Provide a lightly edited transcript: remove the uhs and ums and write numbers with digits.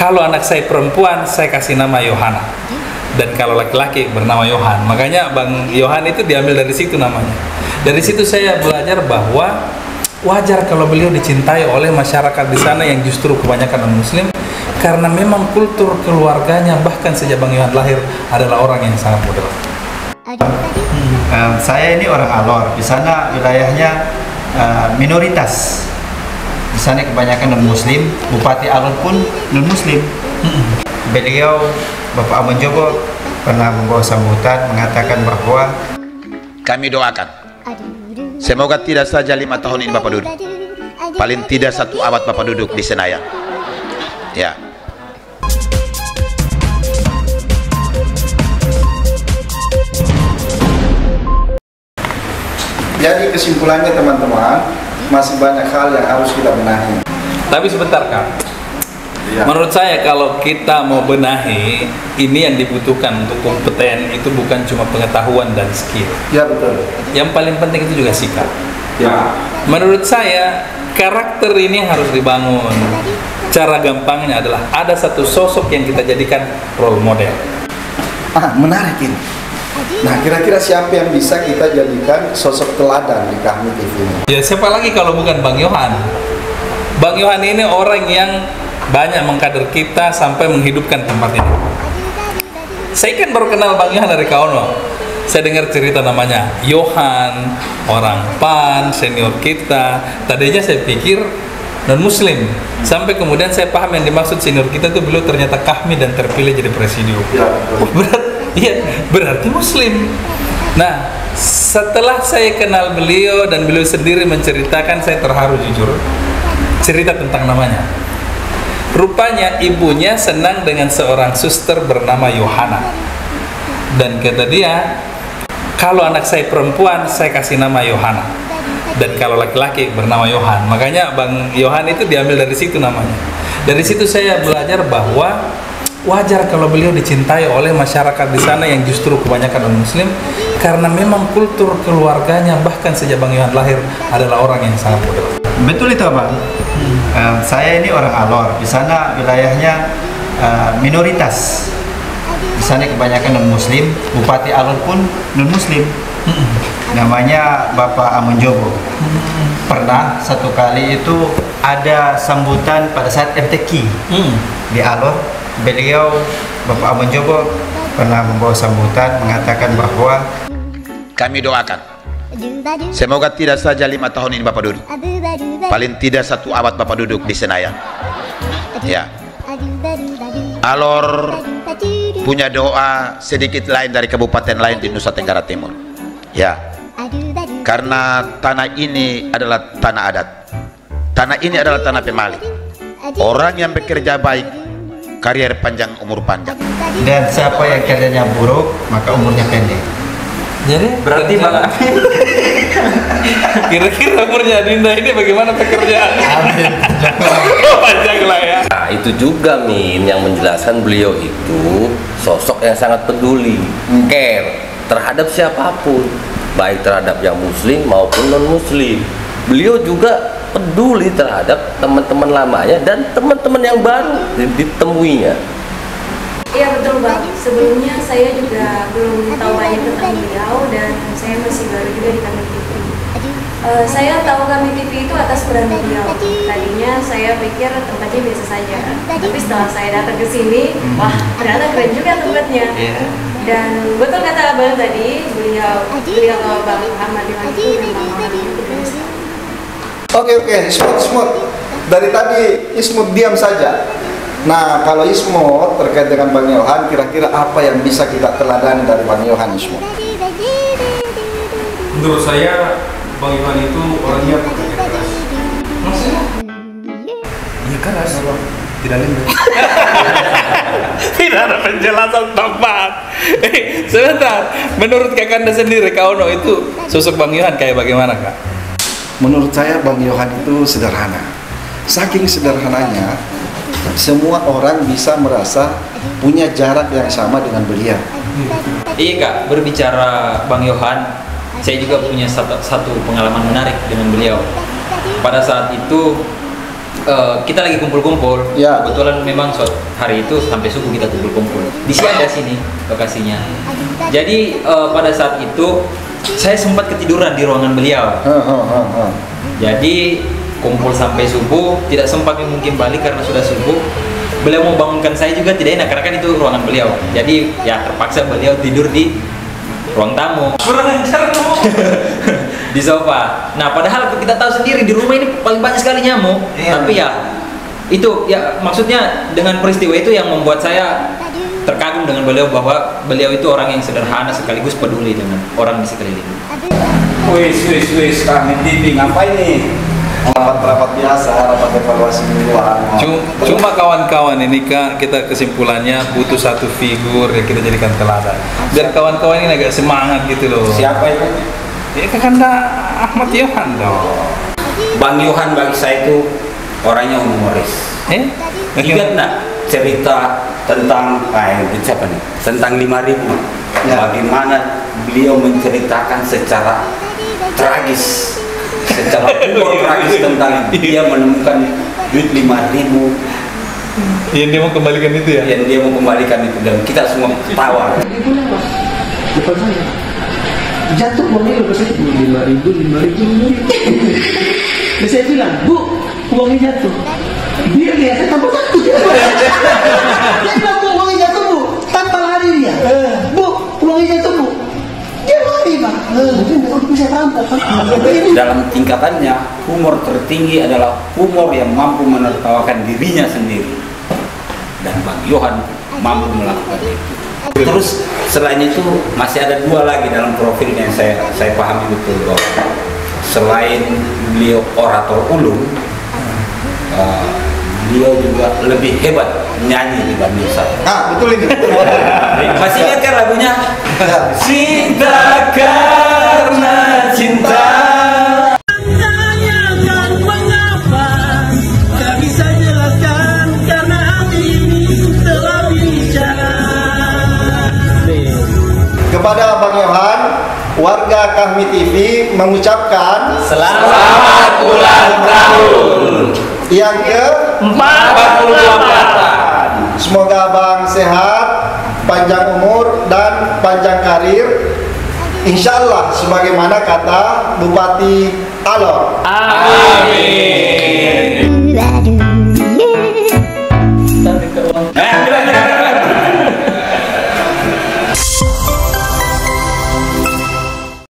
Kalau anak saya perempuan, saya kasih nama Yohana. Dan kalau laki-laki bernama Yohan. Makanya Bang Yohan itu diambil dari situ namanya. Dari situ saya belajar bahwa wajar kalau beliau dicintai oleh masyarakat di sana yang justru kebanyakan non-muslim, karena memang kultur keluarganya bahkan sejak Bang Yohan lahir adalah orang yang sangat moderat. Saya ini orang Alor. Di sana wilayahnya minoritas. Di sana kebanyakan non-muslim. Bupati Alor pun non-muslim. Beliau Bapak Amon Jobo pernah membawa sambutan mengatakan bahwa kami doakan semoga tidak saja 5 tahun ini Bapak duduk, paling tidak 1 abad Bapak duduk di Senayan. Ya. Jadi kesimpulannya teman-teman, masih banyak hal yang harus kita benahi. Tapi sebentar Kak, menurut saya kalau kita mau benahi, ini yang dibutuhkan untuk kompeten itu bukan cuma pengetahuan dan skill. Ya betul. Yang paling penting itu juga sikap. Ya. Menurut saya karakter ini harus dibangun. Cara gampangnya adalah ada satu sosok yang kita jadikan role model. Menarik ini. Nah, kira-kira siapa yang bisa kita jadikan sosok teladan di Kahmi TV ini? Ya siapa lagi kalau bukan Bang Yohan. Bang Yohan ini orang yang banyak mengkader kita sampai menghidupkan tempat ini. Saya kan baru kenal Bang Yohan dari Kauno. Saya dengar cerita namanya Yohan, orang PAN, senior kita. Tadinya saya pikir non-muslim. Sampai kemudian saya paham yang dimaksud senior kita itu beliau ternyata Kahmi dan terpilih jadi presidium. Berarti muslim. Nah, setelah saya kenal beliau dan beliau sendiri menceritakan, saya terharu jujur. Cerita tentang namanya. Rupanya ibunya senang dengan seorang suster bernama Yohana. Dan kata dia, kalau anak saya perempuan, saya kasih nama Yohana. Dan kalau laki-laki bernama Yohan. Makanya Bang Yohan itu diambil dari situ namanya. Dari situ saya belajar bahwa wajar kalau beliau dicintai oleh masyarakat di sana yang justru kebanyakan non-muslim, karena memang kultur keluarganya bahkan sejak Bang Yohan lahir adalah orang yang sangat moderat. Betul itu Bang. Saya ini orang Alor. Di sana wilayahnya minoritas. Di sana kebanyakan non-muslim. Bupati Alor pun non-muslim. Namanya Bapak Amon Jobo. Pernah satu kali itu ada sambutan pada saat MTQ di Alor. Beliau Bapak Amon Jobo pernah membawa sambutan mengatakan bahwa kami doakan semoga tidak saja 5 tahun ini Bapak duduk, paling tidak 1 abad Bapak duduk di Senayan. Ya. Alor punya doa sedikit lain dari kabupaten lain di Nusa Tenggara Timur. Ya. Karena tanah ini adalah tanah adat. Tanah ini adalah tanah pemali. Orang yang bekerja baik, karier panjang, umur panjang. Dan siapa yang kerjanya buruk, maka umurnya pendek. Jadi berarti Bang Amin, kira-kira umurnya Dinda ini bagaimana pekerjaan? Panjang lah ya. Nah itu juga Min yang menjelaskan beliau itu sosok yang sangat peduli, care terhadap siapapun, baik terhadap yang muslim maupun non muslim. Beliau juga peduli terhadap teman-teman lamanya dan teman-teman yang baru ditemuinya. Iya betul Bang, sebelumnya saya juga belum tahu banyak tentang beliau dan saya masih baru juga di Kahmi TV. Saya tahu Kahmi TV itu atas peran beliau. Tadinya saya pikir tempatnya biasa saja, tapi setelah saya datang ke sini, wah ternyata keren juga tempatnya. Dan betul kata Abang tadi, beliau Bang Ahmad Yohan itu memang orangnya itu. Oke, smooth. Dari tadi Ismut diam saja. Nah, kalau Ismut terkait dengan Bang Yohan, kira-kira apa yang bisa kita teladani dari Bang Yohan, Ismut? Menurut saya, Bang Yohan itu orangnya pekerja keras. Maksudnya? Iya keras, tidak lembek. Tidak ada penjelasan tepat. Sebentar, menurut Kakanda sendiri, Kauno itu sosok Bang Yohan kayak bagaimana Kak? Menurut saya Bang Yohan itu sederhana. Saking sederhananya, semua orang bisa merasa punya jarak yang sama dengan beliau. Iya Kak, berbicara Bang Yohan, saya juga punya satu pengalaman menarik dengan beliau. Pada saat itu kita lagi kumpul-kumpul. Ya. Kebetulan memang hari itu sampai subuh kita kumpul-kumpul. Di Siada sini lokasinya. Jadi pada saat itu saya sempat ketiduran di ruangan beliau. Jadi kumpul sampai subuh, tidak sempat mungkin balik karena sudah subuh. Beliau mau bangunkan saya juga tidak enak karena kan itu ruangan beliau. Jadi ya terpaksa beliau tidur di ruang tamu. Kurang ajar kamu. Di sofa. Nah, padahal kita tahu sendiri di rumah ini paling banyak sekali nyamuk. Iya. Tapi ya itu ya maksudnya dengan peristiwa itu yang membuat saya terkagum dengan beliau bahwa beliau itu orang yang sederhana sekaligus peduli dengan orang di sekeliling. Wis, kami TV ngapain nih? Rapat-rapat biasa, rapat evaluasi mingguan. Cuma kawan-kawan ini Kak, kita kesimpulannya butuh satu figur yang kita jadikan teladan. Biar kawan-kawan ini agak semangat gitu loh. Siapa itu? Ya Kakanda Ahmad Yohan dong. Bang Yohan bagi saya itu orangnya humoris. Ingat nggak cerita tentang siapa nih? Tentang 5.000. Bagaimana beliau menceritakan secara tragis, secara humor tragis tentang dia menemukan duit 5.000 Yang dia mau kembalikan itu ya? yang dia mau kembalikan itu dan kita semua tawa. Depan saya jatuh uangnya ke situ 5.000. Dan saya bilang, Bu, uangnya jatuh. Dia lihat saya tambah takut. Dia bilang, Bu, uangnya jatuh, Bu. Tanpa lari dia. Bu, uangnya jatuh, Bu. Dia lari, Pak. Mungkin bisa rampok. Dalam tingkatannya, humor tertinggi adalah humor yang mampu menertawakan dirinya sendiri. Dan Bang Yohan mampu melakukan itu. Terus selain itu masih ada dua lagi dalam profil yang saya pahami betul bahwa selain beliau orator ulung, beliau juga lebih hebat nyanyi dibanding saya. Betul ini. Masih ingat kan lagunya? Cinta karena cinta. Kepada Bang Yohan, warga Kahmi TV mengucapkan Selamat ulang tahun yang ke-48. Semoga Bang sehat, panjang umur dan panjang karir. Insya Allah sebagaimana kata Bupati Alor. Amin.